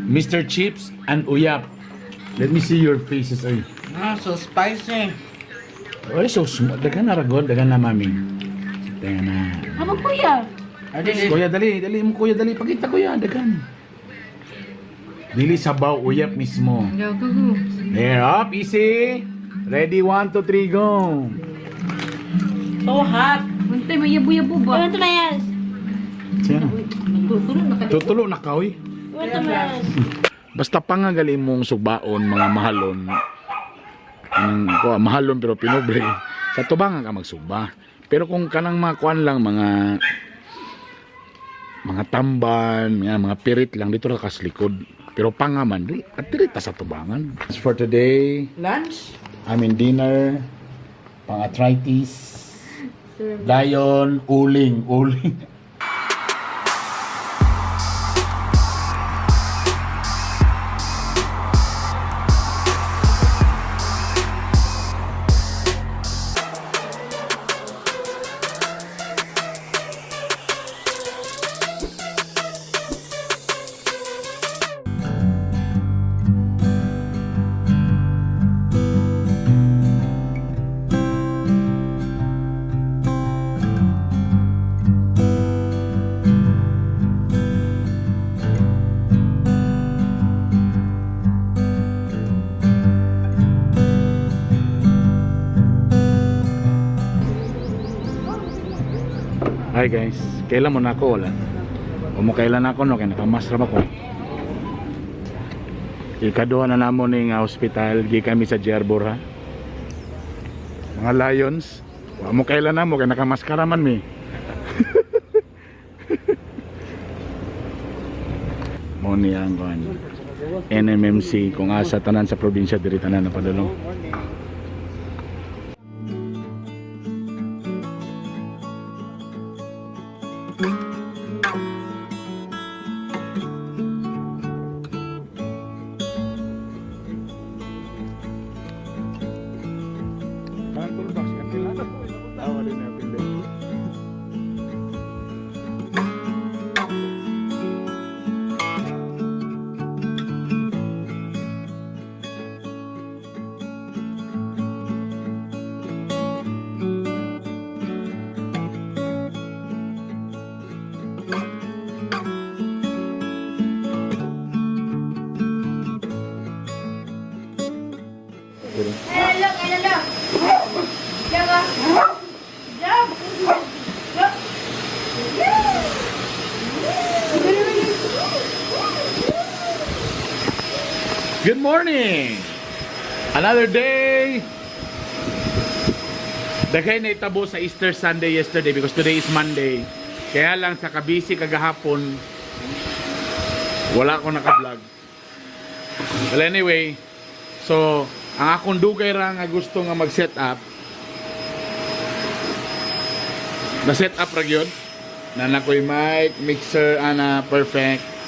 Mr. Chips and Uyap. Let me see your faces. Ay. So spicy. Ay, so smooth. Dagan na ragod. Dagan na, mami. Dagan na. Habang kuya. Kuya, dali. Dali mo, kuya, dali. Pakita, kuya. Dagan. Dili sabaw, Uyap mismo. There, up. Easy. Ready, 1, 2, 3, go. So hot. Untay, may yabo-yabo ba? Ano na yan? Siya. Tutulo na ka. Tutulo na ka, uy. Ano na yan? Basta pangagali mong subaon, mga mahalon. Mahalon pero pinobre. Sa tubangan ka magsuba. Pero kung kanang mga kuan lang, mga tamban, mga pirit lang, dito na kaslikod. Pero pangaman, at tirita sa tubangan. For today, Lunch? I mean dinner, pang-arthritis, lion, uling. Hi guys, kailan mo na ako wala? O mo kailan ako no, kaya nakamasrap ako. Ikaduha na namon ning hospital, gi kami sa Jerbor ha. Mga lions, o mo kailan na mo, kaya nakamaskara man mi. Mo ni ang NMMC kung asa tanan sa probinsya diri tanan na padulong. Good morning! Another day! Dagay na itabo sa Easter Sunday yesterday because today is Monday. Kaya lang sa kabisi kagahapon wala ko naka-vlog. Well anyway, so ang akong dugay ra nga gusto nga mag-set up. Na-set up ra gyud. Na nakoy mic, mixer, ana perfect.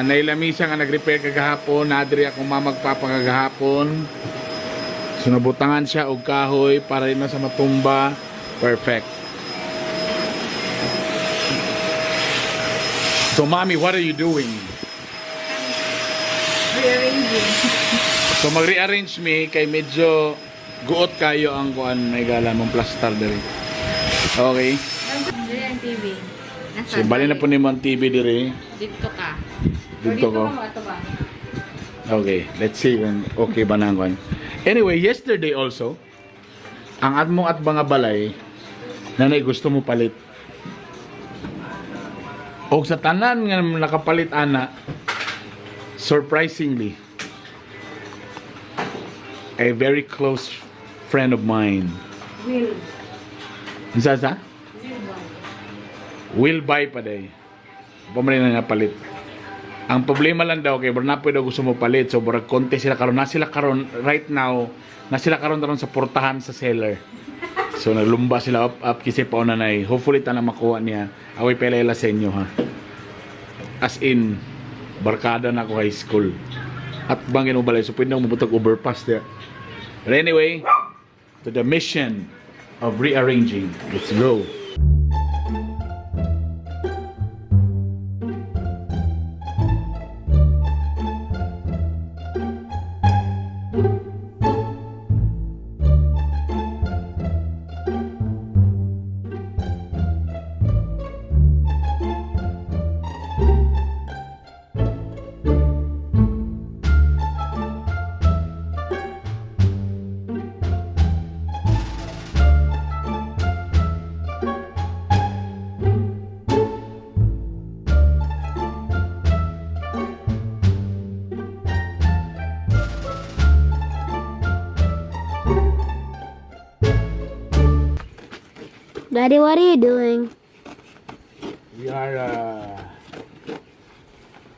Nailamisa nga nag-repair kagahapon, nadri akong mamagpapakagahapon. Sunabutangan siya og kahoy para rin na sa matumba. Perfect. So mommy, what are you doing? Rearranging. So mag-rearrange me kay medyo guot kayo ang kuan may gala mong plaster diri. Okay. Dito ang TV. So bali na po ni mo ang TV diri. Dito ka. Dito ko. Ito ba? Okay, let's see kung okay ba na ang. Anyway, yesterday also, ang atmong at mga balay, nanay gusto mo palit. O sa tanan nga nakapalit ana, surprisingly, a very close friend of mine. Will. Isa sa? Will buy pa day. Pumali na palit. Ang problema lang daw kay Bernapo daw gusto mo palit, so barag konti sila karon, na sila karon right now, na sila karon daron sa portahan sa seller. So naglumba sila up kasi pa nanay. Hopefully ta na makuha niya. Away pelela sa inyo ha. As in barkada na ako high school. At bangin mo balay so pwede na mabutog overpass there. But anyway, to the mission of rearranging. Let's go. Daddy, what are you doing? We are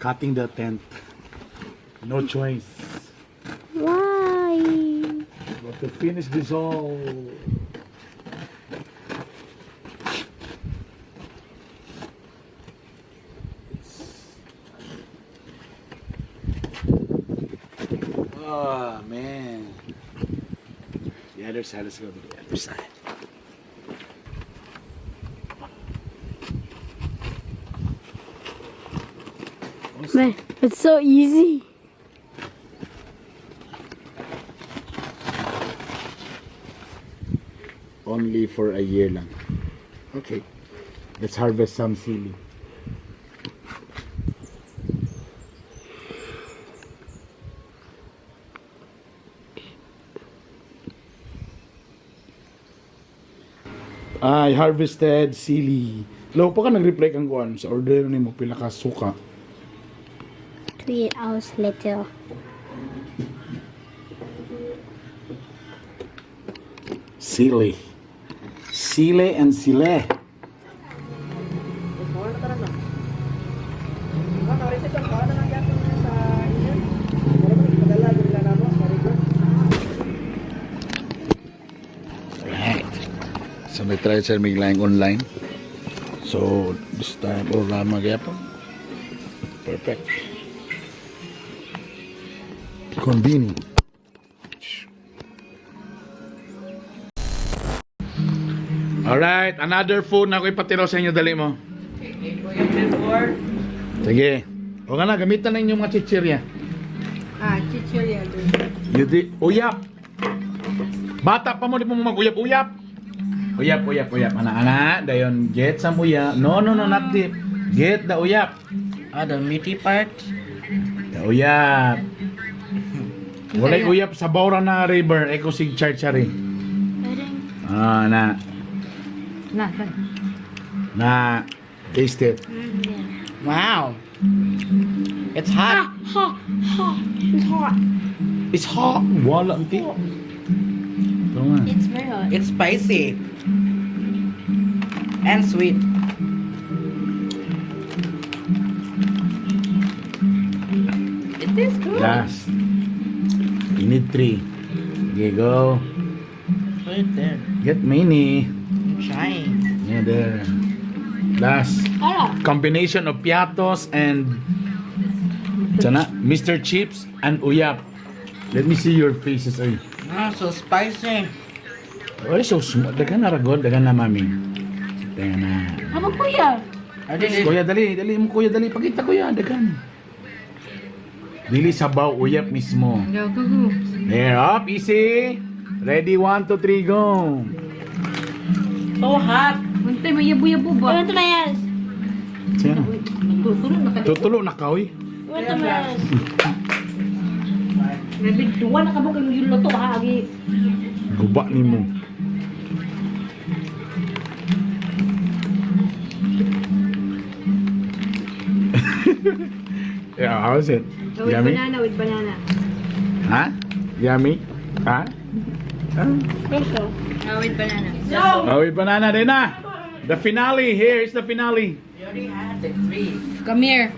cutting the tent. No choice. Why? But to finish this all. Oh man. The other side, let's go to the other side. Man, it's so easy. Only for a year lang. Okay. Let's harvest some sili. I harvested sili. Law pa ka nag-reply kang kuan sa order ni mo pila ka suka. 3 hours later. Sili. Sile and sile. Alright. So may try sa miglang online. So this time programa gyapon. Perfect. Convenient. Alright, another food na ako ipatiro sa inyo, dali mo. Sige. O nga na, gamitan na inyong mga chichirya. Chichirya. Uyap. Bata pa mo, di mo mag-uyap-uyap. Uyap. Ana, dayon, get some uyap. No, not deep. Get the uyap. The meaty part. The uyap. Walay uyap sa bawra na river, eko sig char-chari. Na. Na, taste it. Wow. It's hot. It's hot. Wala ang ti. It's very hot. It's spicy. And sweet. It is good. Last. You need 3. Okay, go. Right there. Get mini. I'm trying. Yeah, there. Last. Combination of piatos and sana, Mr. Chips and Uyap. Let me see your faces. Ay. So spicy. Ay, so small. Dagan na ragod. Dagan na, mami. Dagan na. Ano kuya? Kuya, dali. Dali mo, kuya. Dali. Pakita, kuya. Dagan. Dili sabaw, Uyap mismo. Go. There, up. Easy. Ready, 1, 2, 3, go. So hot. Untay, may yabo-yabo ba? Want to mayas? Sino? Tutulong na ka. Tutulo na ka, uy. Want to mayas? Nabigtuwan na ka mo kayong yung loto ha. Agi. Guba ni mo. Yeah, how's it? With Yummy? banana. Huh? Yummy? Huh? Also. With banana. Oh, with banana din na. The finale. Here is the finale. We already had the 3. Come here.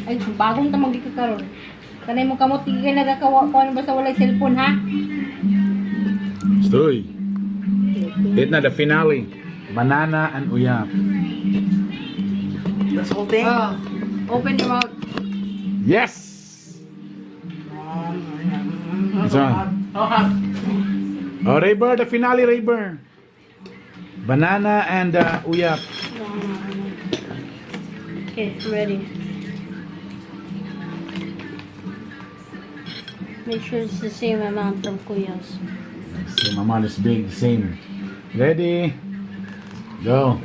Ay, bagong tamang di ka karon. Kanay mo kamot, tigil na nagakawa ko ano basta walay cellphone ha? Stoy. It na the finale. Banana and uyap. This whole thing? Open your mouth. Yes! So hot. So hot. Oh, Rayber, the finale, Rayber. Banana and uyap. Okay, ready. Make sure it's the same amount of kuyas. Same amount is big, same. Ready? Go.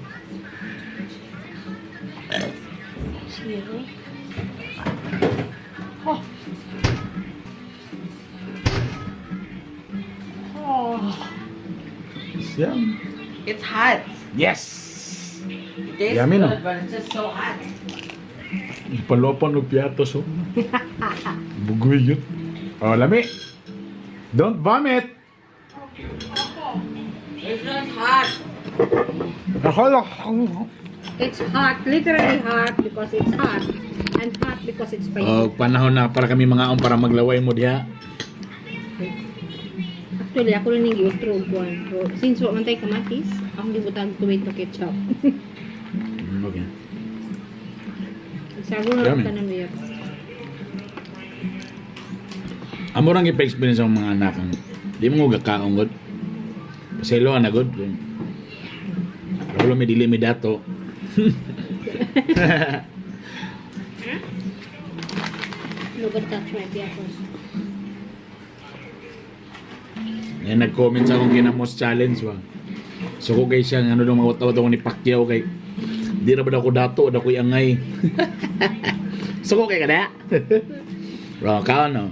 Excuse me. Yum. It's hot. Yes! It tastes Yummy, no? good, but it's just so hot. Palopan o piatos, oh. Bugoy yun. Oh, lami. Don't vomit. It's not hot. It's hot, literally hot because it's hot. And hot because it's spicy. Oh, panahon na para kami mga para maglaway mo diha. Actually, ako rin yung giutro buwan. So, since wa man tayo kamatis, akong gibutang tomato ketchup. Okay. Sago na Dami. lang ka ng uyap. Amo rang ipa-experience ang mga anak ang di mo gakaon god. Paselo na god. Wala may dili mi dato. Look at that my piapos. Ay nag-comment sa akong ginamos challenge ba. So ko kay siya ano daw mga tawag ni Pacquiao kay di na ba daw ko dato daw ko angay. So ko kay kada. Bro, ka no.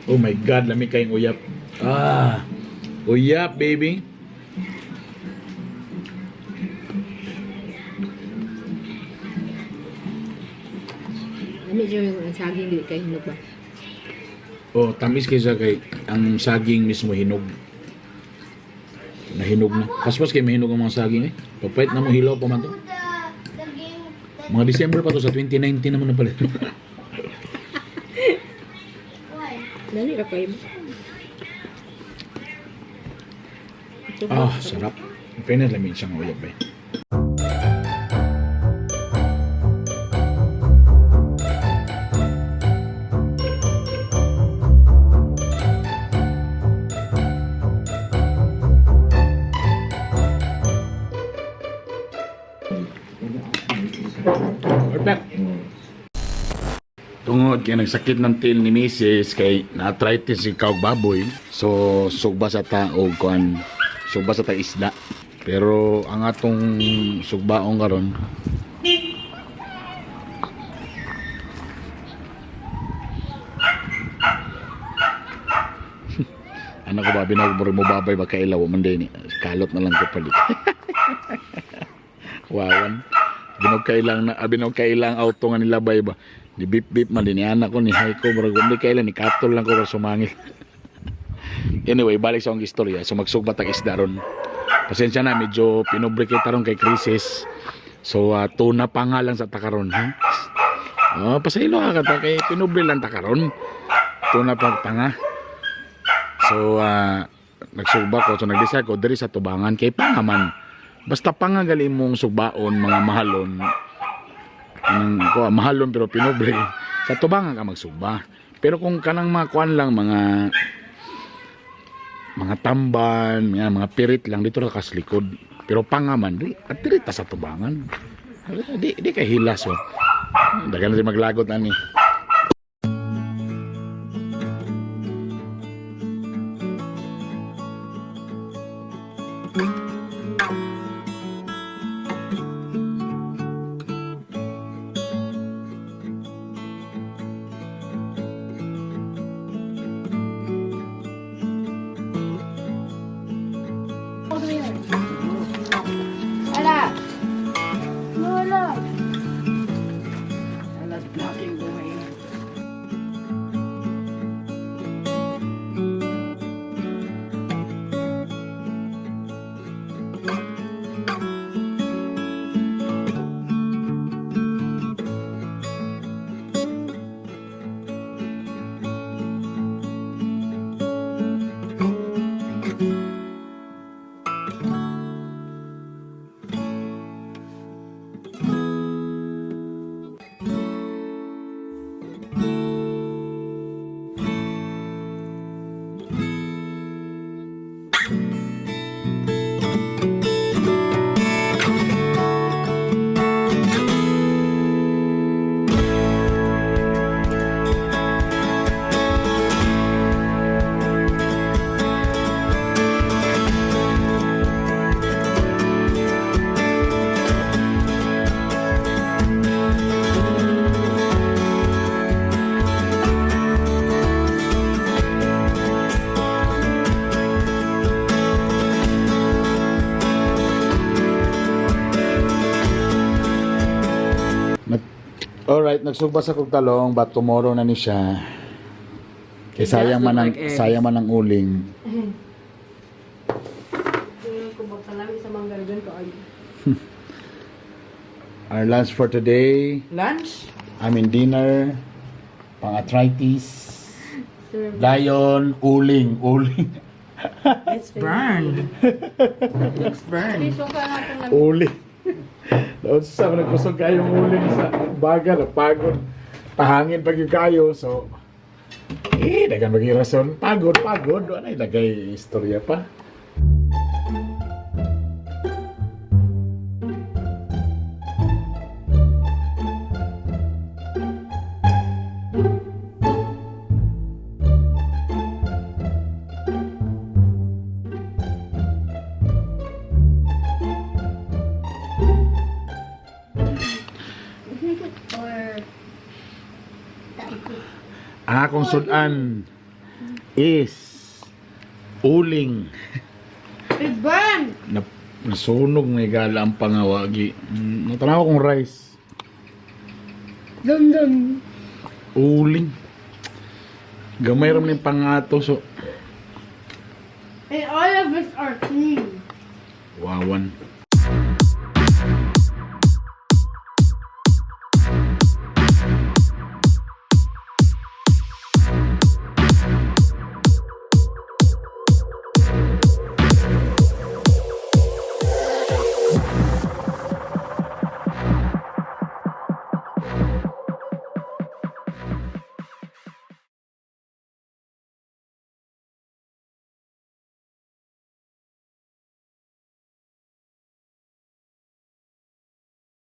Oh my god, lami kayong uyap. Ah. Uyap, baby. Medyo yung saging dili kay hinog ba? Oh, tamis kaysa kay ang saging mismo hinog. Nahinog na. Paspas kay mahinog ang mga saging eh. Papait na mo hilaw pa man to. Mga December pa to sa 2019 naman na pala. Dali ra kayo. Ah, sarap. In fairness, lamin siyang uyap eh. Perfect. Tungod kay nagsakit ng tail ni Mrs. kay na-arthritis si kaog baboy. So sugba sa ta og kuan, sugba sa ta isda. Pero ang atong sugbaon karon anak ko ba binag mo babay ba kailaw man din kalot na lang ko palit. Wawan. Binog kailang auto nga nilabay ba. Di bip bip man din ni anak ko ni Haiko bro kundi kailan ni katol lang ko para sumangil. Anyway, balik sa akong istorya. So magsugbat ang isda ron. Pasensya na medyo pinobricate ron kay krisis. So tuna pa nga lang sa takaron ha. Oh, pasaylo ka ta kay pinobri lang takaron. Tuna pa nga. So nagsugba ko so nag-decide ko diri sa tubangan kay pangaman. Basta pangagali mong sugbaon mga mahalon. Mahalon pero pinobre sa tubangan ka magsugba. Pero kung kanang mga kuan lang mga tamban, mga pirit lang dito ra kas likod. Pero pangaman di at dirita sa tubangan. Di kay hilas oh. Dagan na si maglagot ani. Alright, nagsugba sa kog talong, but tomorrow na ni siya. Kaya sayang man ang, Like eggs. sayang man ang uling. Tingnan ko ba kalami sa manggargan ko ay. Our lunch for today, Lunch? dinner, pang-arthritis, lion, uling. It's burned. It's burned. Piso ka natin lang. Uling. Doon sa nagkusog kayong uling sa baga, napagod. Tahangin pag yung kayo, so dagan maging rason. Pagod. Ano ilagay istorya pa? Or... Ang akong sudan is uling. It's burned! Nasunog na igala ang pangawagi. Natanaw kong rice. Dum-dum. Uling. Gamay ram ni pangato, so And all of us are clean. wawan.